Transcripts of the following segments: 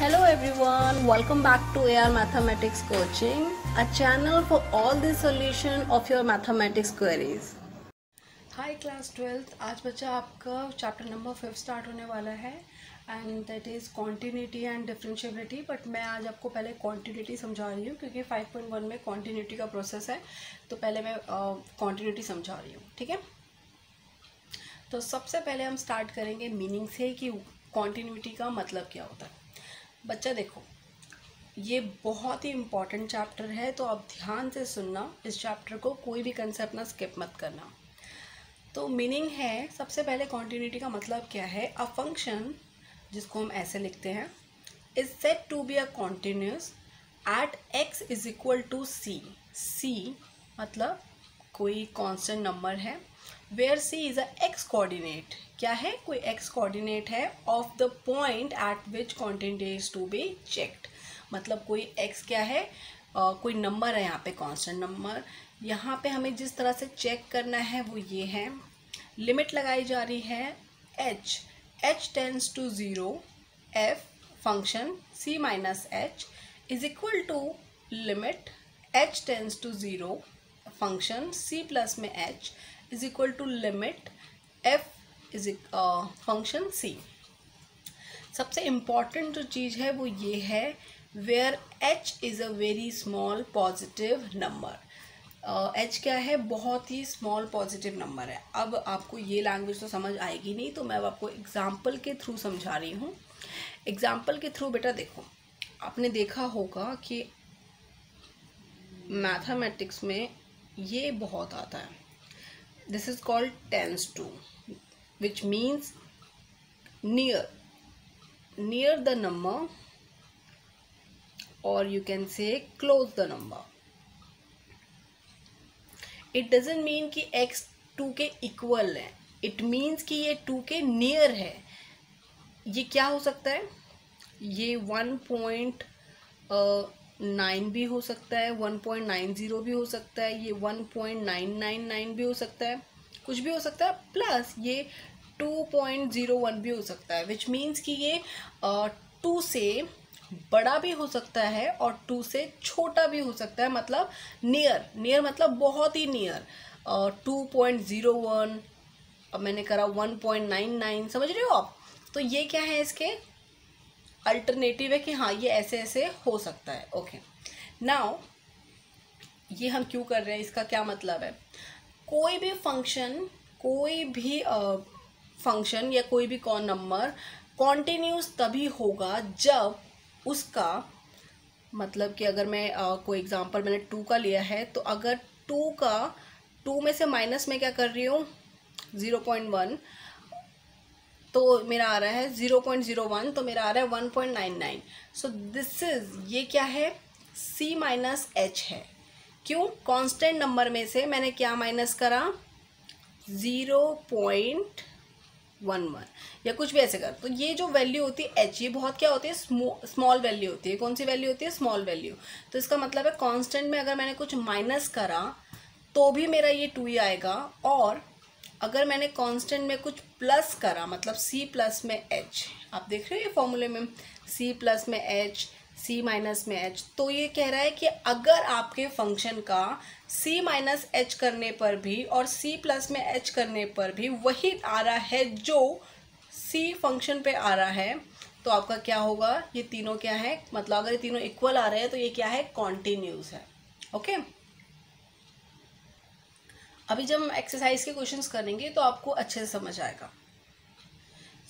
Hello everyone, welcome back to AR Mathematics Coaching, a channel for all the solution of your mathematics queries. Hi class 12th, आज बच्चा आपका chapter number 5 start होने वाला है and that is continuity and differentiability. But मैं आज आपको पहले कॉन्टिन्यूटी समझा रही हूँ क्योंकि 5.1 में कॉन्टिन्यूटी का प्रोसेस है, तो पहले मैं कॉन्टिन्यूटी समझा रही हूँ। ठीक है, तो सबसे पहले हम स्टार्ट करेंगे मीनिंग से कि कॉन्टिन्यूटी का मतलब क्या होता है। बच्चा देखो, ये बहुत ही इम्पॉर्टेंट चैप्टर है, तो आप ध्यान से सुनना इस चैप्टर को, कोई भी कंसेप्ट ना स्किप मत करना। तो मीनिंग है, सबसे पहले कॉन्टिन्यूटी का मतलब क्या है। अ फंक्शन, जिसको हम ऐसे लिखते हैं, is said to be a continuous at x is equal to c. C मतलब कोई कांस्टेंट नंबर है, where c is a x coordinate. क्या है, कोई एक्स कोऑर्डिनेट है of the point at which continuity is to be checked. मतलब कोई x क्या है, कोई नंबर है यहाँ पे, कांस्टेंट नंबर। यहाँ पे हमें जिस तरह से चेक करना है वो ये है, लिमिट लगाई जा रही है h tends to 0, f function c minus h is equal to limit h tends to 0 function c plus में h is equal to limit f is function c। सबसे इम्पॉर्टेंट जो चीज़ है वो ये है, where h is a very small positive number. h क्या है, बहुत ही स्मॉल पॉजिटिव नंबर है। अब आपको ये लैंग्वेज तो समझ आएगी नहीं, तो मैं अब आपको एग्जाम्पल के थ्रू समझा रही हूँ। एग्जाम्पल के थ्रू बेटा देखो, आपने देखा होगा कि मैथमेटिक्स में ये बहुत आता है, this is called tends to, which means near the number, or you can say close the number. It doesn't mean कि x 2 के इक्वल है, it means कि ये 2 के नियर है। ये क्या हो सकता है, ये 1.9 भी हो सकता है, 1.90 भी हो सकता है, ये 1.999 भी हो सकता है, कुछ भी हो सकता है, प्लस ये 2.01 भी हो सकता है, विच मीन्स कि ये 2 से बड़ा भी हो सकता है और 2 से छोटा भी हो सकता है। मतलब नियर मतलब बहुत ही नियर, 2.01, अब मैंने करा 1.99, समझ रहे हो आप। तो ये क्या है, इसके अल्टरनेटिव है कि हाँ ये ऐसे ऐसे हो सकता है। ओके, नाउ ये हम क्यों कर रहे हैं, इसका क्या मतलब है। कोई भी फंक्शन या कोई भी कौन नंबर कॉन्टिन्यूस तभी होगा जब उसका, मतलब कि अगर मैं कोई एग्जांपल मैंने 2 का लिया है, तो अगर 2 में से माइनस में क्या कर रही हूँ 0.1, तो मेरा आ रहा है 0.01, तो मेरा आ रहा है 1.99। सो दिस इज, ये क्या है, c माइनस h है। क्यों, कांस्टेंट नंबर में से मैंने क्या माइनस करा, 0.11 या कुछ भी ऐसे कर। तो ये जो वैल्यू होती है h, ये बहुत क्या होती है, स्मॉल वैल्यू होती है। कौन सी वैल्यू होती है, स्मॉल वैल्यू। तो इसका मतलब है कांस्टेंट में अगर मैंने कुछ माइनस करा तो भी मेरा ये 2 ही आएगा, और अगर मैंने कांस्टेंट में कुछ प्लस करा, मतलब c प्लस में h, आप देख रहे हो ये फॉर्मूले में, c प्लस में h, c माइनस में h, तो ये कह रहा है कि अगर आपके फंक्शन का c माइनस h करने पर भी और c प्लस में h करने पर भी वही आ रहा है जो c फंक्शन पे आ रहा है, तो आपका क्या होगा, ये तीनों क्या है, मतलब अगर ये तीनों इक्वल आ रहे हैं तो ये क्या है, कॉन्टिन्यूस है। ओके, अभी जब हम एक्सरसाइज के क्वेश्चंस करेंगे तो आपको अच्छे से समझ आएगा।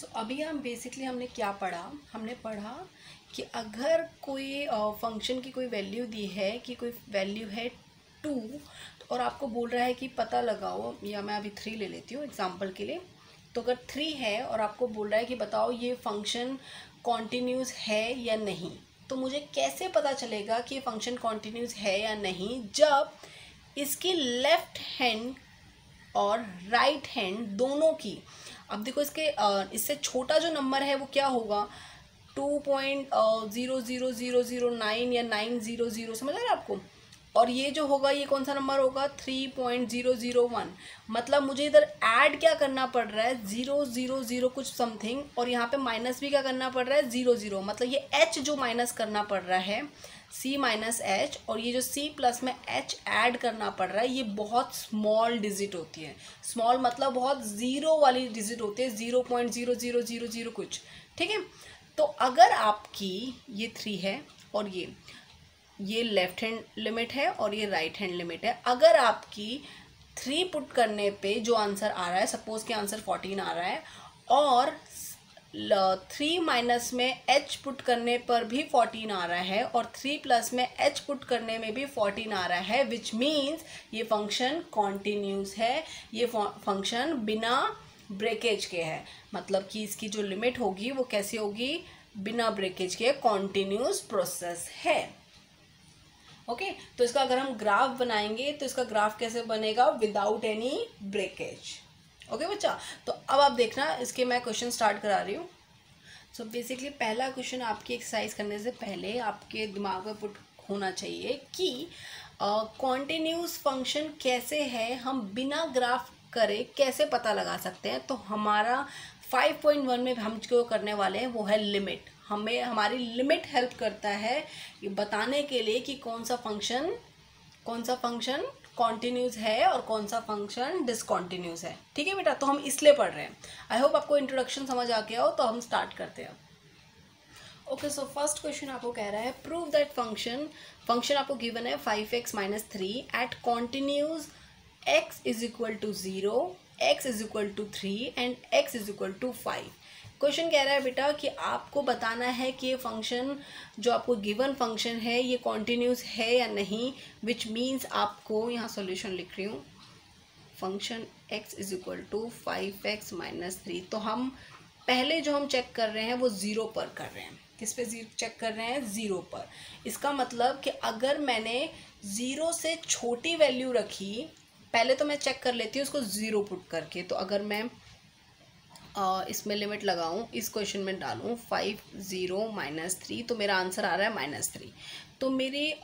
तो अभी हम बेसिकली हमने क्या पढ़ा, हमने पढ़ा कि अगर कोई फंक्शन की कोई वैल्यू दी है, कि कोई वैल्यू है 2, और आपको बोल रहा है कि पता लगाओ, या मैं अभी 3 ले लेती हूँ एग्जांपल के लिए। तो अगर 3 है और आपको बोल रहा है कि बताओ ये फंक्शन कॉन्टिन्यूस है या नहीं, तो मुझे कैसे पता चलेगा कि ये फंक्शन कॉन्टिन्यूस है या नहीं, जब इसकी लेफ्ट हैंड और राइट हैंड दोनों की, अब देखो इसके इससे छोटा जो नंबर है वो क्या होगा, 2.00009 या 900, समझ आ रहा है आपको। और ये जो होगा ये कौन सा नंबर होगा 3.001। मतलब मुझे इधर ऐड क्या करना पड़ रहा है 000 कुछ समथिंग, और यहाँ पे माइनस भी क्या करना पड़ रहा है 00। मतलब ये h जो माइनस करना पड़ रहा है c माइनस एच, और ये जो c प्लस में h ऐड करना पड़ रहा है, ये बहुत स्मॉल डिजिट होती है। स्मॉल मतलब बहुत ज़ीरो वाली डिजिट होती है, 0.0000 कुछ, ठीक है। तो अगर आपकी ये 3 है और ये लेफ्ट हैंड लिमिट है और ये राइट हैंड लिमिट है, अगर आपकी 3 पुट करने पे जो आंसर आ रहा है, सपोज के आंसर 14 आ रहा है, और 3 माइनस में h पुट करने पर भी 14 आ रहा है, और 3 प्लस में h पुट करने में भी 14 आ रहा है, विच मीन्स ये फंक्शन कॉन्टिन्यूस है, ये फंक्शन बिना ब्रेकेज के है। मतलब कि इसकी जो लिमिट होगी वो कैसी होगी, बिना ब्रेकेज के, कॉन्टिन्यूस प्रोसेस है। ओके तो इसका अगर हम ग्राफ बनाएंगे तो इसका ग्राफ कैसे बनेगा, विदाउट एनी ब्रेकेज। ओके बच्चा, तो अब आप देखना, इसके मैं क्वेश्चन स्टार्ट करा रही हूँ। सो बेसिकली पहला क्वेश्चन आपकी एक्सरसाइज करने से पहले आपके दिमाग में पुट होना चाहिए कि कॉन्टिन्यूस फंक्शन कैसे है, हम बिना ग्राफ करे कैसे पता लगा सकते हैं। तो हमारा 5.1 में हम जो करने वाले हैं वो है लिमिट। हमें हमारी लिमिट हेल्प करता है ये बताने के लिए कि कौन सा फंक्शन कॉन्टिन्यूस है और कौन सा फंक्शन डिसकॉन्टिन्यूस है। ठीक है बेटा, तो हम इसलिए पढ़ रहे हैं। आई होप आपको इंट्रोडक्शन समझ आ गया हो, तो हम स्टार्ट करते हैं। ओके सो फर्स्ट क्वेश्चन आपको कह रहा है प्रूव दैट फंक्शन आपको गिवन है 5x minus 3 at continuous x is equal to 0, x is equal to 3 and x is equal to 5। Question कह रहा है बेटा कि आपको बताना है कि ये फंक्शन जो आपको गिवन फंक्शन है ये कॉन्टिन्यूस है या नहीं, विच मीन्स आपको यहाँ सॉल्यूशन लिख रही हूँ, function x is equal to 5x minus 3। तो हम पहले जो हम चेक कर रहे हैं वो 0 पर कर रहे हैं। किस पे चेक कर रहे हैं, 0 पर। इसका मतलब कि अगर मैंने 0 से छोटी वैल्यू रखी, पहले तो मैं चेक कर लेती हूँ उसको 0 पुट करके। तो अगर मैं इसमें लिमिट लगाऊं, इस क्वेश्चन में डालूं 50 माइनस 3, तो मेरा आंसर आ रहा है -3। तो मेरी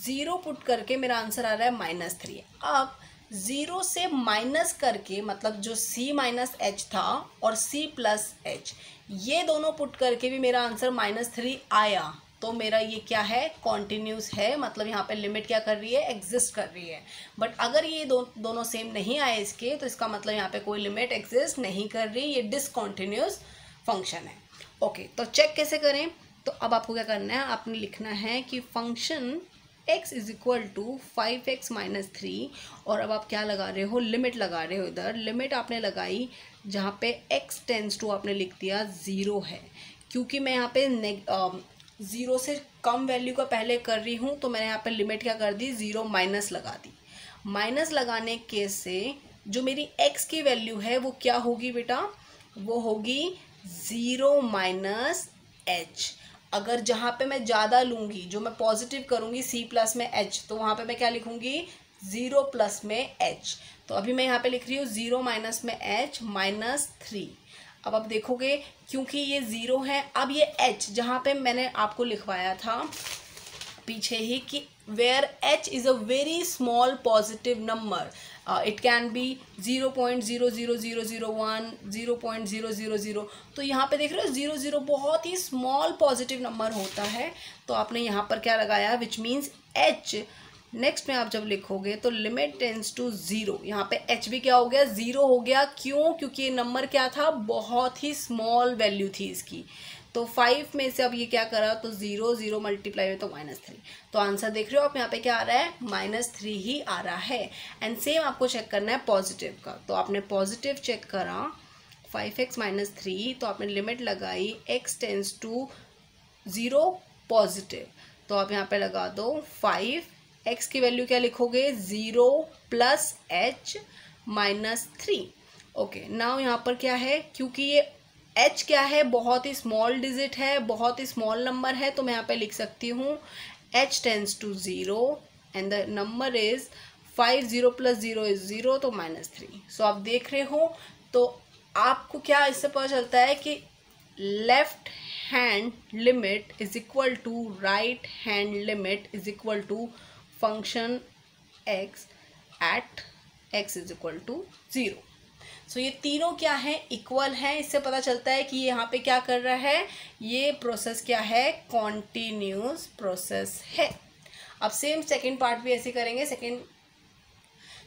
0 पुट करके मेरा आंसर आ रहा है -3। अब 0 से माइनस करके, मतलब जो c माइनस एच था और c प्लस एच, ये दोनों पुट करके भी मेरा आंसर -3 आया। तो मेरा ये क्या है, कॉन्टिन्यूस है। मतलब यहाँ पे लिमिट क्या कर रही है, एग्जिस्ट कर रही है। बट अगर ये दोनों सेम नहीं आए इसके, तो इसका मतलब यहाँ पे कोई लिमिट एग्जिस्ट नहीं कर रही, ये डिसकॉन्टिन्यूस फंक्शन है। ओके तो चेक कैसे करें, तो अब आपको क्या करना है, आपने लिखना है कि function x is equal to 5x minus 3, और अब आप क्या लगा रहे हो, लिमिट लगा रहे हो। इधर लिमिट आपने लगाई जहाँ पे x टेंस टू आपने लिख दिया 0 है, क्योंकि मैं यहाँ पे 0 से कम वैल्यू का पहले कर रही हूँ, तो मैंने यहाँ पे लिमिट क्या कर दी, 0 माइनस लगा दी। माइनस लगाने के से जो मेरी x की वैल्यू है वो क्या होगी बेटा, वो होगी 0 माइनस एच। अगर जहाँ पे मैं ज़्यादा लूँगी, जो मैं पॉजिटिव करूँगी c प्लस में h, तो वहाँ पे मैं क्या लिखूँगी, 0 प्लस में h। तो अभी मैं यहाँ पे लिख रही हूँ 0 माइनस में h माइनस 3। अब आप देखोगे क्योंकि ये 0 है, अब ये h जहाँ पे मैंने आपको लिखवाया था पीछे ही कि where h is a very small positive number, it can be 0.00001, 0.000। तो यहाँ पे देख रहे हो 0 बहुत ही स्मॉल पॉजिटिव नंबर होता है। तो आपने यहाँ पर क्या लगाया, विच मीन्स h। नेक्स्ट में आप जब लिखोगे तो लिमिट टेंस टू 0, यहाँ पे h भी क्या हो गया, 0 हो गया। क्यों, क्योंकि ये नंबर क्या था, बहुत ही स्मॉल वैल्यू थी इसकी। तो 5 में से अब ये क्या करा, तो 0 मल्टीप्लाई हुए तो -3। तो आंसर देख रहे हो आप, यहाँ पे क्या आ रहा है, -3 ही आ रहा है। एंड सेम आपको चेक करना है पॉजिटिव का। तो आपने पॉजिटिव चेक करा 5x माइनस 3, तो आपने लिमिट लगाई x टेंस टू 0 पॉजिटिव। तो आप यहाँ पे लगा दो 5, x की वैल्यू क्या लिखोगे, 0 plus h minus 3। Okay now यहाँ पर क्या है, क्योंकि ये h क्या है, बहुत ही स्मॉल डिजिट है, बहुत ही स्मॉल नंबर है, तो मैं यहाँ पे लिख सकती हूँ h tends to 0 and the number is 5, 0 plus 0 is 0, तो -3। सो आप देख रहे हो, तो आपको क्या इससे पता चलता है कि left hand limit is equal to right hand limit is equal to function x at x is equal to 0। So ये तीनों क्या है, इक्वल हैं। इससे पता चलता है कि यहाँ पे क्या कर रहा है, ये प्रोसेस क्या है, कॉन्टिन्यूस प्रोसेस है। अब सेम सेकेंड पार्ट भी ऐसे करेंगे।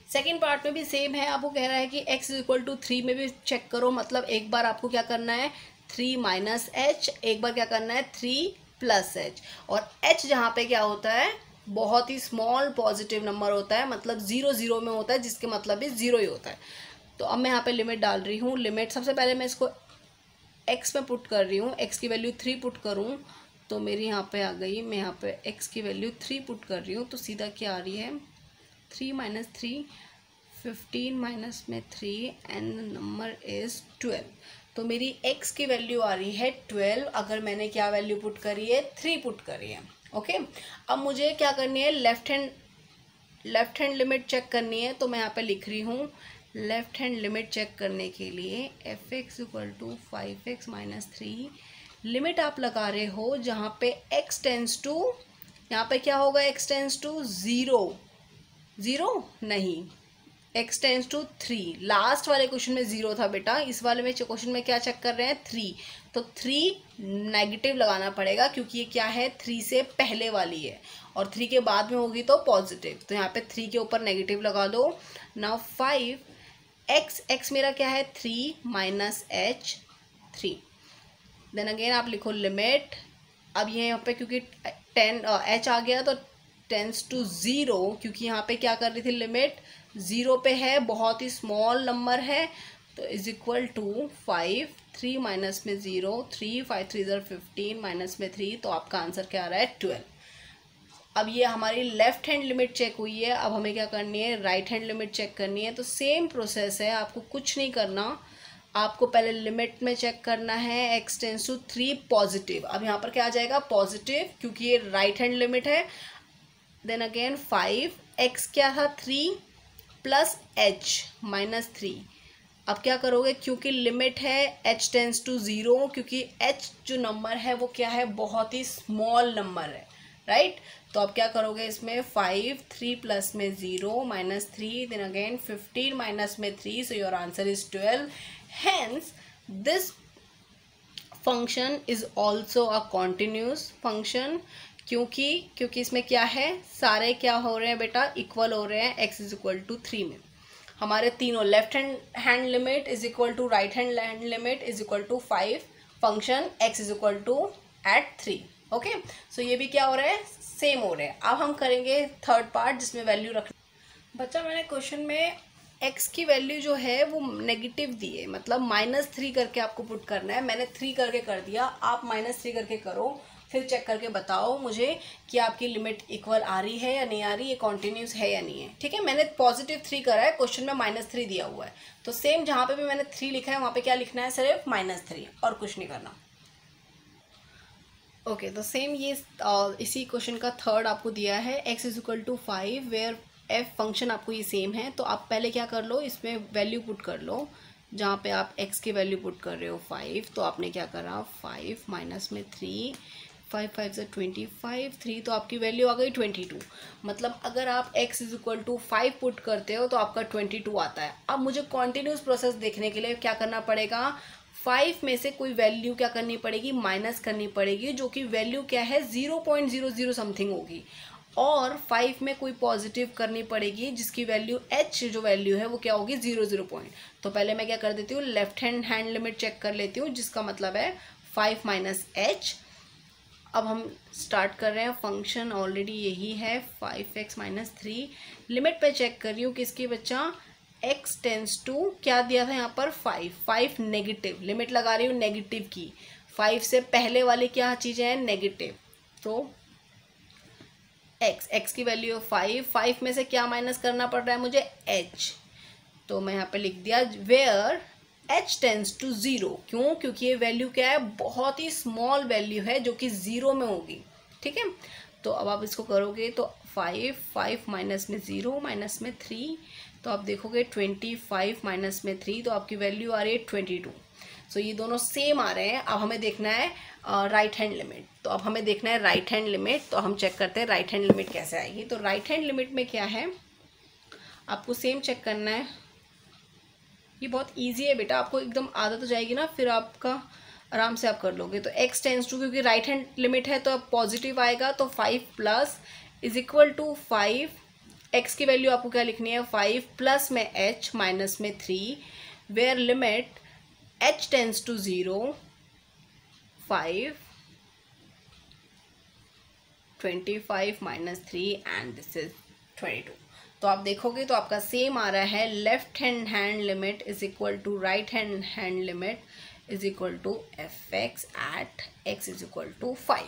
सेकेंड पार्ट में भी सेम है। आपको कह रहा है कि x इज इक्वल टू 3 में भी चेक करो, मतलब एक बार आपको क्या करना है 3 माइनस एच, एक बार क्या करना है 3 प्लस एच। और h जहाँ पे क्या होता है, बहुत ही स्मॉल पॉजिटिव नंबर होता है, मतलब 0 0 में होता है, जिसके मतलब भी 0 ही होता है। तो अब मैं यहाँ पे लिमिट डाल रही हूँ। लिमिट सबसे पहले मैं इसको x में पुट कर रही हूँ, x की वैल्यू 3 पुट करूँ तो मेरी यहाँ पे आ गई। मैं यहाँ पे x की वैल्यू 3 पुट कर रही हूँ तो सीधा क्या आ रही है 3 माइनस 3 15 माइनस में 3 एंड नंबर इज़ 12। तो मेरी x की वैल्यू आ रही है 12, अगर मैंने क्या वैल्यू पुट करी है 3 पुट करी है। ओके, अब मुझे क्या करनी है, लेफ्ट हैंड लिमिट चेक करनी है। तो मैं यहाँ पे लिख रही हूँ लेफ्ट हैंड लिमिट चेक करने के लिए f(x) equal to 5x minus 3 limit आप लगा रहे हो जहाँ पे x टेंस टू, यहाँ पे क्या होगा, x टेंस टू 0 नहीं, x टेंस टू 3। लास्ट वाले क्वेश्चन में 0 था बेटा, इस वाले में क्वेश्चन में क्या चेक कर रहे हैं 3। तो 3 नेगेटिव लगाना पड़ेगा क्योंकि ये क्या है 3 से पहले वाली है और 3 के बाद में होगी तो पॉजिटिव। तो यहाँ पे 3 के ऊपर नेगेटिव लगा दो। नाउ 5 x मेरा क्या है 3 माइनस एच 3। देन अगेन आप लिखो लिमिट। अब ये यहाँ पे क्योंकि 10 h आ गया तो टेंस टू 0, क्योंकि यहाँ पे क्या कर रही थी लिमिट 0 पे है, बहुत ही स्मॉल नंबर है। तो इज इक्वल टू 5 3 माइनस में 0 3 5 3 15 माइनस में 3, तो आपका आंसर क्या आ रहा है 12। अब ये हमारी लेफ्ट हैंड लिमिट चेक हुई है। अब हमें क्या करनी है, राइट हैंड लिमिट चेक करनी है। तो सेम प्रोसेस है, आपको कुछ नहीं करना, आपको पहले लिमिट में चेक करना है x टेंस टू 3 पॉजिटिव। अब यहाँ पर क्या आ जाएगा पॉजिटिव, क्योंकि ये राइट हैंड लिमिट है। देन अगेन 5 x क्या था 3 प्लस h माइनस 3। अब क्या करोगे, क्योंकि लिमिट है h टेंस टू 0, क्योंकि h जो नंबर है वो क्या है, बहुत ही स्मॉल नंबर है, राइट। तो अब क्या करोगे इसमें 5 3 प्लस में 0 माइनस 3, देन अगेन 15 माइनस में 3, so your answer is 12। Hence this function is also a continuous function, क्योंकि इसमें क्या है, सारे क्या हो रहे हैं बेटा, इक्वल हो रहे हैं x इज इक्वल टू 3 में। हमारे तीनों left hand limit is equal to right hand limit is equal to 5, function x is equal to at 3। Okay, so ये भी क्या हो रहा है, सेम हो रहे हैं। अब हम करेंगे थर्ड पार्ट जिसमें वैल्यू रखना। बच्चा मैंने क्वेश्चन में x की वैल्यू जो है वो नेगेटिव दी है, मतलब -3 करके आपको पुट करना है। मैंने 3 करके कर दिया, आप -3 करके करो, फिर चेक करके बताओ मुझे कि आपकी लिमिट इक्वल आ रही है या नहीं आ रही, ये कॉन्टिन्यूस है या नहीं है। ठीक है, मैंने +3 करा है, क्वेश्चन में -3 दिया हुआ है, तो सेम जहाँ पे भी मैंने 3 लिखा है वहाँ पे क्या लिखना है, सिर्फ -3 और कुछ नहीं करना। ओके, तो सेम ये इसी क्वेश्चन का थर्ड आपको दिया है x is equal to 5 where f function आपको ये सेम है। तो आप पहले क्या कर लो, इसमें वैल्यू पुट कर लो, जहाँ पे आप x की वैल्यू पुट कर रहे हो 5, तो आपने क्या करा 5 माइनस में 3, 5 5 से 25, 3 तो आपकी वैल्यू आ गई 22। मतलब अगर आप x is equal to 5 put करते हो तो आपका 22 आता है। अब मुझे कॉन्टिन्यूस प्रोसेस देखने के लिए क्या करना पड़ेगा, 5 में से कोई वैल्यू क्या करनी पड़ेगी, माइनस करनी पड़ेगी, जो कि वैल्यू क्या है 0.00 समथिंग होगी, और 5 में कोई पॉजिटिव करनी पड़ेगी जिसकी वैल्यू h जो वैल्यू है वो क्या होगी 0 पॉइंट। तो पहले मैं क्या कर देती हूँ, लेफ्ट हैंड लिमिट चेक कर लेती हूँ, जिसका मतलब है 5 माइनस h। अब हम स्टार्ट कर रहे हैं, फंक्शन ऑलरेडी यही है 5x माइनस 3। लिमिट पे चेक कर रही हूँ किसकी बच्चा, x टेंस टू क्या दिया था यहाँ पर 5 नेगेटिव, लिमिट लगा रही हूँ नेगेटिव की, 5 से पहले वाली क्या चीज़ें हैं नेगेटिव। तो x की वैल्यू 5 में से क्या माइनस करना पड़ रहा है मुझे h, तो मैं यहाँ पे लिख दिया वेयर h टेंस टू 0। क्यों, क्योंकि ये वैल्यू क्या है, बहुत ही स्मॉल वैल्यू है जो कि 0 में होगी। ठीक है, तो अब आप इसको करोगे तो 5 माइनस में 0 माइनस में 3, तो आप देखोगे 25 माइनस में 3, तो आपकी वैल्यू आ रही है 22। सो ये दोनों सेम आ रहे हैं। अब हमें देखना है राइट हैंड लिमिट। तो अब हमें देखना है राइट हैंड लिमिट। तो हम चेक करते हैं राइट हैंड लिमिट कैसे आएगी। तो राइट हैंड लिमिट में क्या है, आपको सेम चेक करना है। ये बहुत ईजी है बेटा, आपको एकदम आदत हो जाएगी ना, फिर आपका आराम से आप कर लोगे। तो x टेंस टू, क्योंकि राइट हैंड लिमिट है तो अब पॉजिटिव आएगा, तो 5 plus is equal to 5। x की वैल्यू आपको क्या लिखनी है, 5 प्लस में h माइनस में 3, where limit h tends to 0, 5, 25 minus 3 and this is 22। तो आप देखोगे तो आपका सेम आ रहा है, left hand limit is equal to right hand limit is equal to F X at X is equal to 5।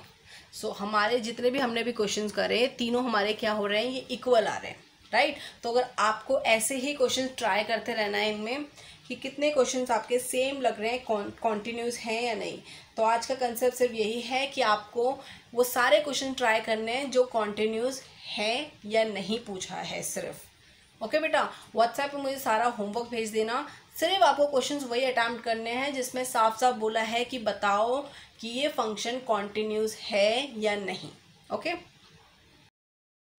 So हमारे जितने भी हमने भी क्वेश्चंस करे, तीनों हमारे क्या हो रहे हैं, ये इक्वल आ रहे हैं, राइट। तो अगर आपको ऐसे ही क्वेश्चंस ट्राई करते रहना है इनमें कि कितने क्वेश्चंस आपके सेम लग रहे हैं, कॉन्टिन्यूस हैं या नहीं। तो आज का कंसेप्ट सिर्फ यही है कि आपको वो सारे क्वेश्चन ट्राई करने हैं जो कॉन्टिन्यूस हैं या नहीं पूछा है सिर्फ। ओके बेटा, व्हाट्सएप पे मुझे सारा होमवर्क भेज देना। सिर्फ आपको क्वेश्चंस वही अटेम्प्ट करने हैं जिसमें साफ साफ बोला है कि बताओ कि ये फंक्शन कॉन्टिन्यूस है या नहीं। ओके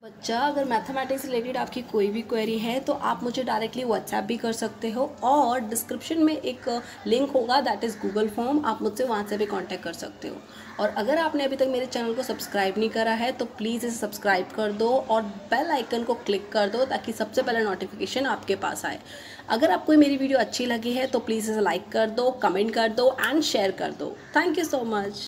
बच्चा, अगर मैथमेटिक्स से रिलेटेड आपकी कोई भी क्वेरी है तो आप मुझे डायरेक्टली व्हाट्सएप भी कर सकते हो, और डिस्क्रिप्शन में एक लिंक होगा, दैट इज़ गूगल फॉर्म, आप मुझसे वहाँ से भी कांटेक्ट कर सकते हो। और अगर आपने अभी तक मेरे चैनल को सब्सक्राइब नहीं करा है तो प्लीज़ इसे सब्सक्राइब कर दो और बेल आइकन को क्लिक कर दो ताकि सबसे पहले नोटिफिकेशन आपके पास आए। अगर आपको मेरी वीडियो अच्छी लगी है तो प्लीज़ इसे लाइक कर दो, कमेंट कर दो एंड शेयर कर दो। Thank you so much.